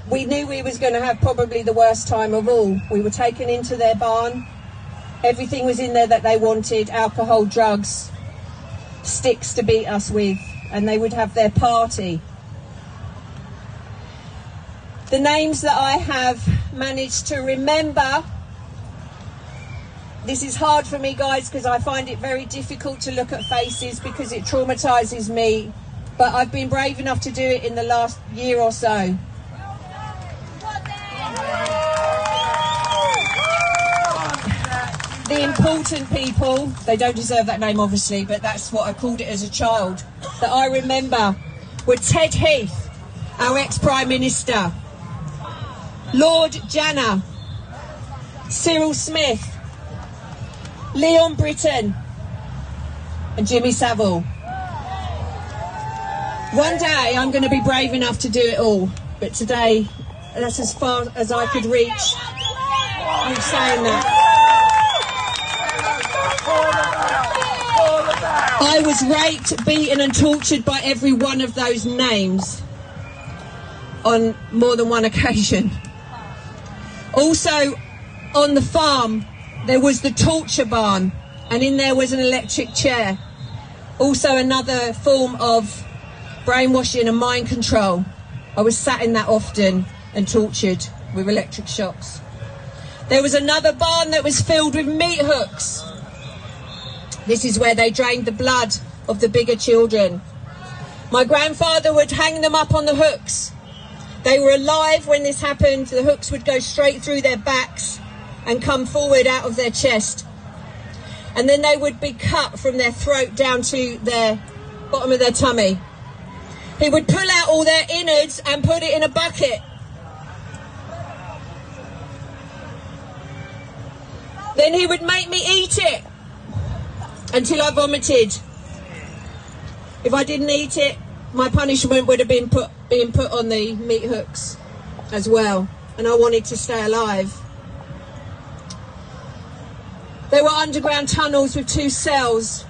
we knew we was going to have probably the worst time of all. We were taken into their barn. Everything was in there that they wanted: alcohol, drugs, sticks to beat us with, and they would have their party. The names that I have managed to remember, this is hard for me, guys, because I find it very difficult to look at faces because it traumatises me, but I've been brave enough to do it in the last year or so. The important people, they don't deserve that name obviously, but that's what I called it as a child, that I remember were Ted Heath, our ex-Prime Minister, Lord Janner, Cyril Smith, Leon Britton and Jimmy Savile. One day I'm going to be brave enough to do it all, but today that's as far as I could reach with saying that. I was raped, beaten and tortured by every one of those names on more than one occasion. Also on the farm there was the torture barn, and in there was an electric chair. Also another form of brainwashing and mind control. I was sat in that often and tortured with electric shocks. There was another barn that was filled with meat hooks. This is where they drained the blood of the bigger children. My grandfather would hang them up on the hooks. They were alive when this happened. The hooks would go straight through their backs and come forward out of their chest. And then they would be cut from their throat down to their bottom of their tummy. He would pull out all their innards and put it in a bucket. Then he would make me eat it until I vomited. If I didn't eat it, my punishment would have been put on the meat hooks as well, and I wanted to stay alive. There were underground tunnels with 2 cells,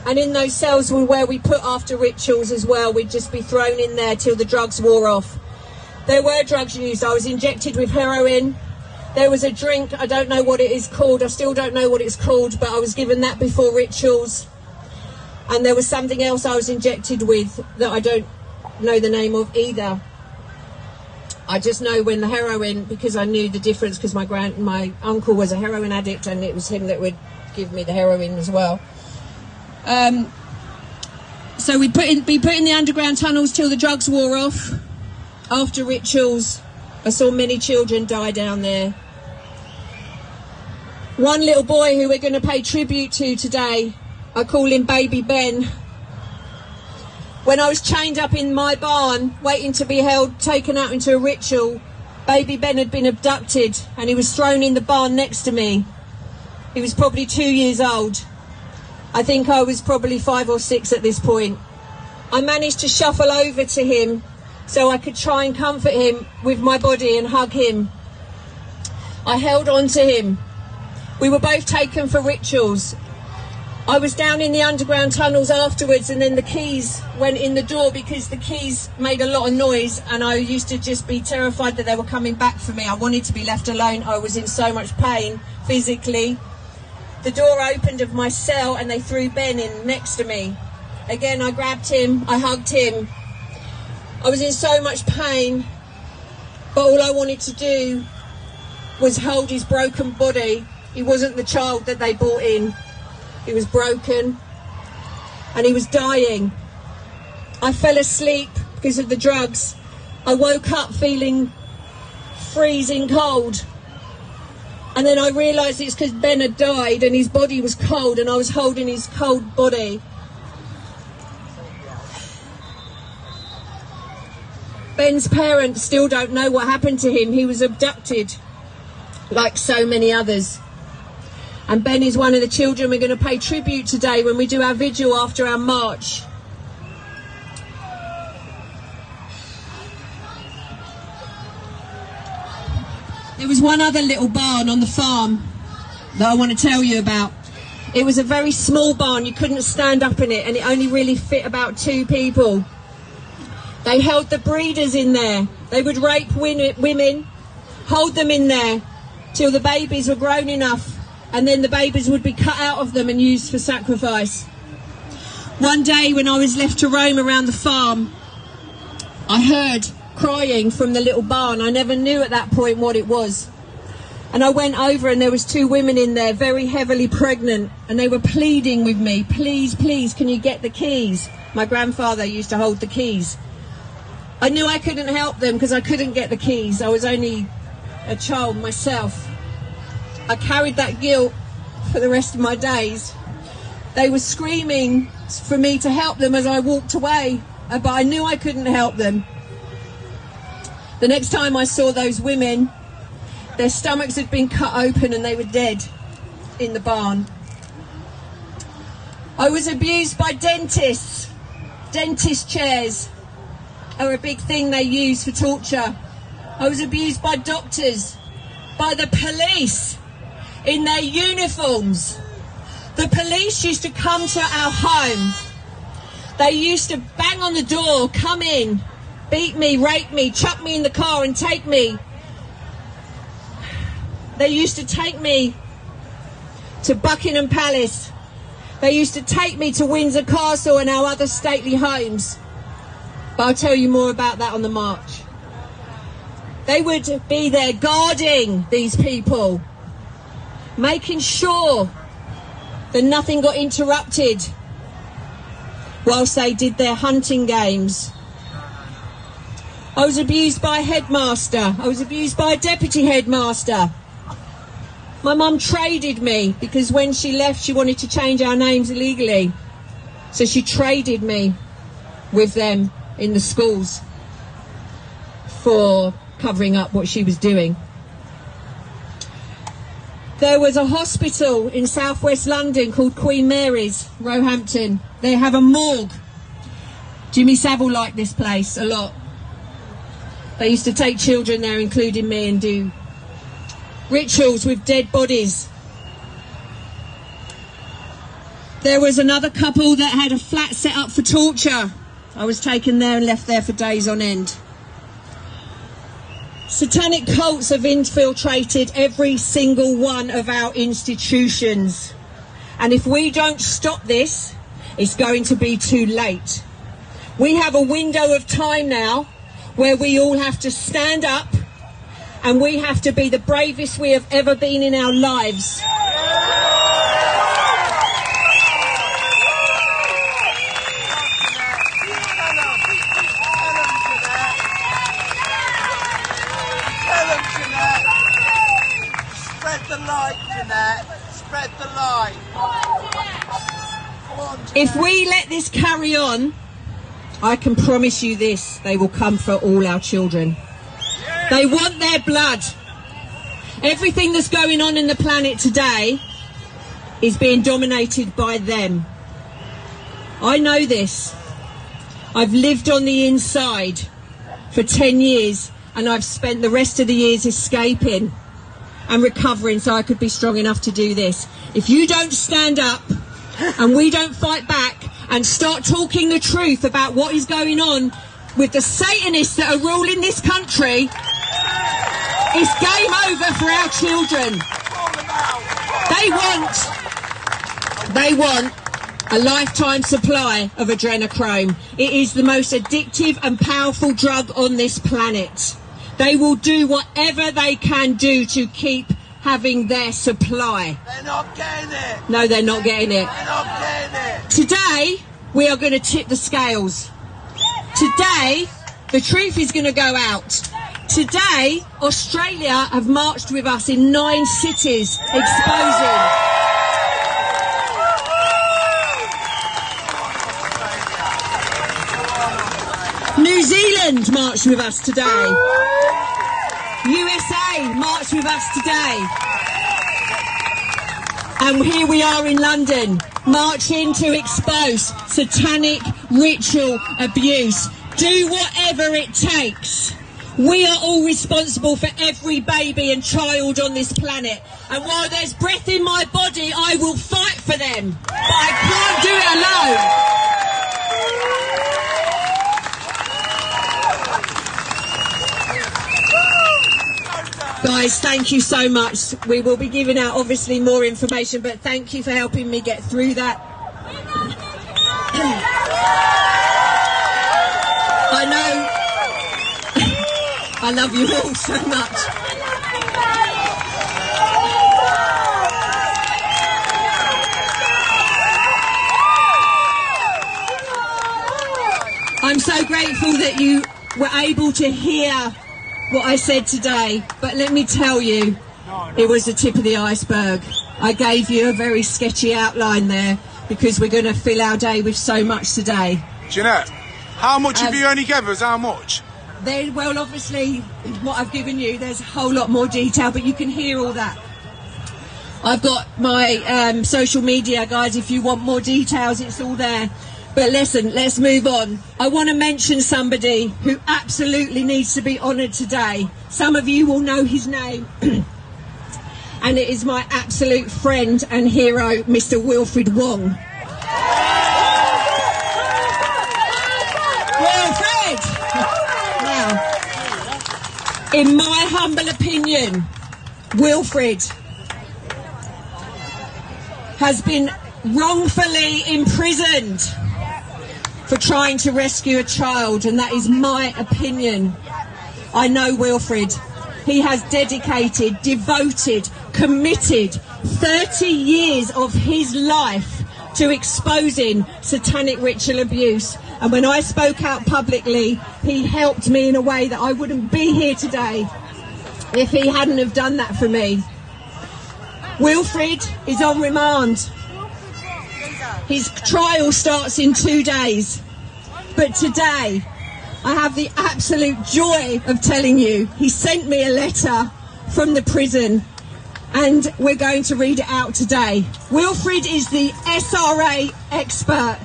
and in those cells were where we put after rituals as well. We'd just be thrown in there till the drugs wore off. There were drugs used. I was injected with heroin. There was a drink, I don't know what it is called, I still don't know what it's called, but I was given that before rituals. And there was something else I was injected with that I don't know the name of either. I just know when the heroin, because I knew the difference, because my uncle was a heroin addict, and it was him that would give me the heroin as well. So we'd be put in the underground tunnels till the drugs wore off. After rituals, I saw many children die down there. One little boy who we're going to pay tribute to today, I call him Baby Ben. When I was chained up in my barn, waiting to be taken out into a ritual, Baby Ben had been abducted and he was thrown in the barn next to me. He was probably 2 years old. I think I was probably 5 or 6 at this point. I managed to shuffle over to him so I could try and comfort him with my body and hug him. I held on to him. We were both taken for rituals. I was down in the underground tunnels afterwards, and then the keys went in the door because the keys made a lot of noise, and I used to just be terrified that they were coming back for me. I wanted to be left alone. I was in so much pain physically. The door opened of my cell and they threw Ben in next to me. Again, I grabbed him, I hugged him. I was in so much pain, but all I wanted to do was hold his broken body. He wasn't the child that they brought in. He was broken and he was dying. I fell asleep because of the drugs. I woke up feeling freezing cold. And then I realised it's because Ben had died and his body was cold, and I was holding his cold body. Ben's parents still don't know what happened to him. He was abducted, like so many others. And Ben is one of the children we're going to pay tribute today when we do our vigil after our march. There was one other little barn on the farm that I want to tell you about. It was a very small barn. You couldn't stand up in it, and it only really fit about 2 people. They held the breeders in there. They would rape women, hold them in there till the babies were grown enough, and then the babies would be cut out of them and used for sacrifice. One day when I was left to roam around the farm, I heard crying from the little barn. I never knew at that point what it was. And I went over, and there was 2 women in there, very heavily pregnant, and they were pleading with me, please, please, can you get the keys? My grandfather used to hold the keys. I knew I couldn't help them because I couldn't get the keys. I was only a child myself. I carried that guilt for the rest of my days. They were screaming for me to help them as I walked away, but I knew I couldn't help them. The next time I saw those women, their stomachs had been cut open and they were dead in the barn. I was abused by dentists. Dentist chairs are a big thing they use for torture. I was abused by doctors, by the police in their uniforms. The police used to come to our home. They used to bang on the door, come in, beat me, rape me, chuck me in the car and take me. They used to take me to Buckingham Palace. They used to take me to Windsor Castle and our other stately homes. But I'll tell you more about that on the march. They would be there guarding these people, making sure that nothing got interrupted whilst they did their hunting games. I was abused by a headmaster. I was abused by a deputy headmaster. My mum traded me because when she left, she wanted to change our names illegally. So she traded me with them in the schools for covering up what she was doing. There was a hospital in southwest London called Queen Mary's, Roehampton. They have a morgue. Jimmy Savile liked this place a lot. They used to take children there, including me, and do rituals with dead bodies. There was another couple that had a flat set up for torture. I was taken there and left there for days on end. Satanic cults have infiltrated every single one of our institutions. And if we don't stop this, it's going to be too late. We have a window of time now where we all have to stand up, and we have to be the bravest we have ever been in our lives. Spread the light, Jeanette. Spread the light. If we let this carry on, I can promise you this, they will come for all our children. They want their blood. Everything that's going on in the planet today is being dominated by them. I know this. I've lived on the inside for 10 years, and I've spent the rest of the years escaping and recovering so I could be strong enough to do this. If you don't stand up and we don't fight back and start talking the truth about what is going on with the Satanists that are ruling this country, it's game over for our children. They want a lifetime supply of adrenochrome. It is the most addictive and powerful drug on this planet. They will do whatever they can do to keep having their supply. They're not getting it. No, they're not getting it. They're not getting it. Today, we are going to tip the scales. Today, the truth is going to go out. Today, Australia have marched with us in 9 cities, exposing. New Zealand marched with us today. USA marched with us today. And here we are in London, marching to expose satanic ritual abuse. Do whatever it takes. We are all responsible for every baby and child on this planet. And while there's breath in my body, I will fight for them. But I can't do it alone. Guys, thank you so much. We will be giving out obviously more information, but thank you for helping me get through that. I know I love you all so much. I'm so grateful that you were able to hear what I said today, but let me tell you, it was the tip of the iceberg. I gave you a very sketchy outline there because we're going to fill our day with so much today. Jeanette, how much have you only given us? How much? Well, obviously, what I've given you, there's a whole lot more detail, but you can hear all that. I've got my social media, guys. If you want more details, it's all there. But listen, let's move on. I want to mention somebody who absolutely needs to be honoured today. Some of you will know his name. And it is my absolute friend and hero, Mr. Wilfred Wong. Wilfred! Now, in my humble opinion, Wilfred has been wrongfully imprisoned for trying to rescue a child, and that is my opinion. I know Wilfred. He has dedicated, devoted, committed 30 years of his life to exposing satanic ritual abuse. And when I spoke out publicly, he helped me in a way that I wouldn't be here today if he hadn't have done that for me. Wilfred is on remand. His trial starts in 2 days. But today, I have the absolute joy of telling you, he sent me a letter from the prison, and we're going to read it out today. Wilfred is the SRA expert,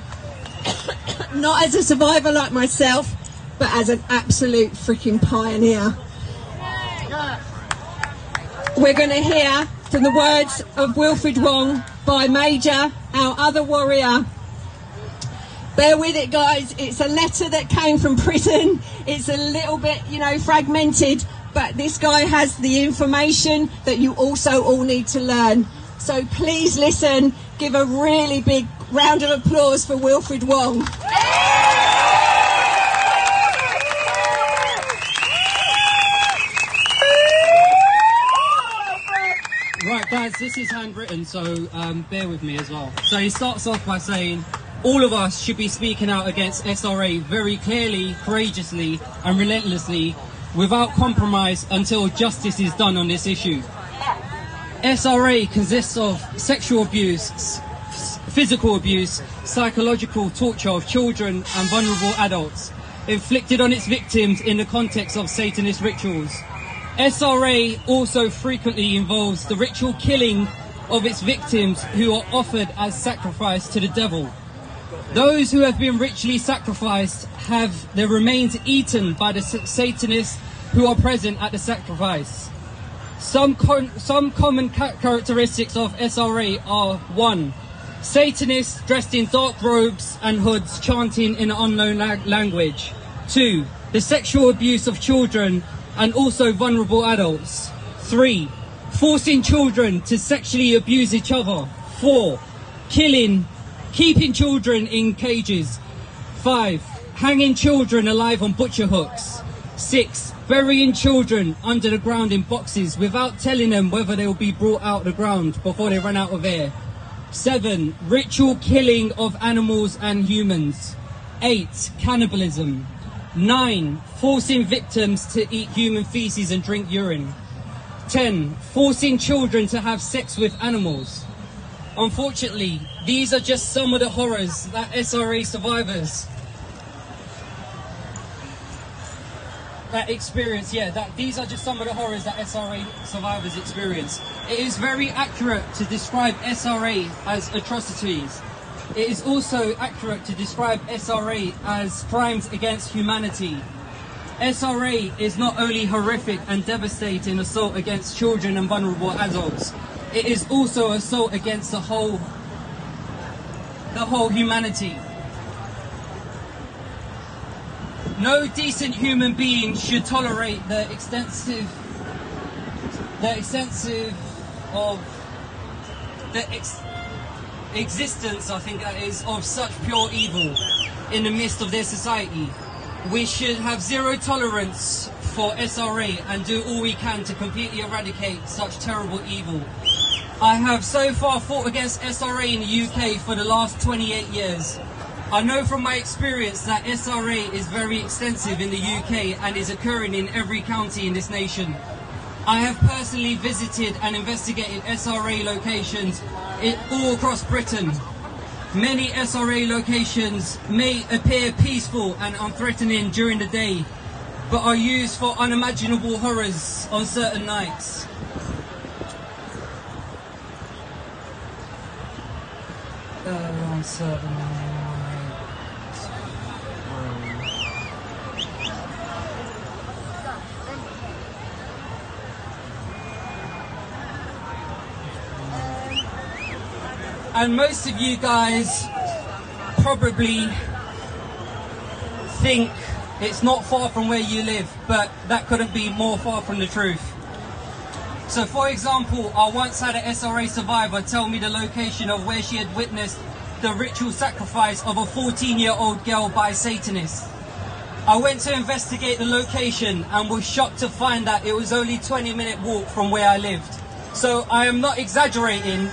not as a survivor like myself, but as an absolute freaking pioneer. We're going to hear from the words of Wilfred Wong by Major, our other warrior. Bear with it, guys. It's a letter that came from prison. It's a little bit, fragmented, but this guy has the information that you also all need to learn. So please listen. Give a really big round of applause for Wilfred Wong. Right, guys, this is handwritten, so bear with me as well. So he starts off by saying, all of us should be speaking out against SRA very clearly, courageously and relentlessly, without compromise, until justice is done on this issue. SRA consists of sexual abuse, physical abuse, psychological torture of children and vulnerable adults, inflicted on its victims in the context of Satanist rituals. SRA also frequently involves the ritual killing of its victims who are offered as sacrifice to the devil. Those who have been ritually sacrificed have their remains eaten by the Satanists who are present at the sacrifice. Some common characteristics of SRA are: 1. Satanists dressed in dark robes and hoods chanting in an unknown language. 2. The sexual abuse of children and also vulnerable adults. 3. Forcing children to sexually abuse each other. 4. Keeping children in cages. 5. Hanging children alive on butcher hooks. 6. Burying children under the ground in boxes without telling them whether they will be brought out the ground before they run out of air. 7. Ritual killing of animals and humans. 8. Cannibalism. 9. Forcing victims to eat human feces and drink urine. 10. Forcing children to have sex with animals. Unfortunately, these are just some of the horrors that SRA survivors experience. These are just some of the horrors that SRA survivors experience. It is very accurate to describe SRA as atrocities. It is also accurate to describe SRA as crimes against humanity. SRA is not only horrific and devastating assault against children and vulnerable adults, it is also assault against the whole humanity. No decent human being should tolerate the extensive the extensive of the existence, I think that is, of such pure evil in the midst of their society. We should have zero tolerance for SRA and do all we can to completely eradicate such terrible evil. I have so far fought against SRA in the UK for the last 28 years. I know from my experience that SRA is very extensive in the UK and is occurring in every county in this nation. I have personally visited and investigated SRA locations all across Britain. Many SRA locations may appear peaceful and unthreatening during the day, but are used for unimaginable horrors on certain nights. On certain nights. And most of you guys probably think it's not far from where you live, but that couldn't be more far from the truth. So for example, I once had an SRA survivor tell me the location of where she had witnessed the ritual sacrifice of a 14-year-old girl by Satanists. I went to investigate the location and was shocked to find that it was only a 20-minute walk from where I lived. So I am not exaggerating.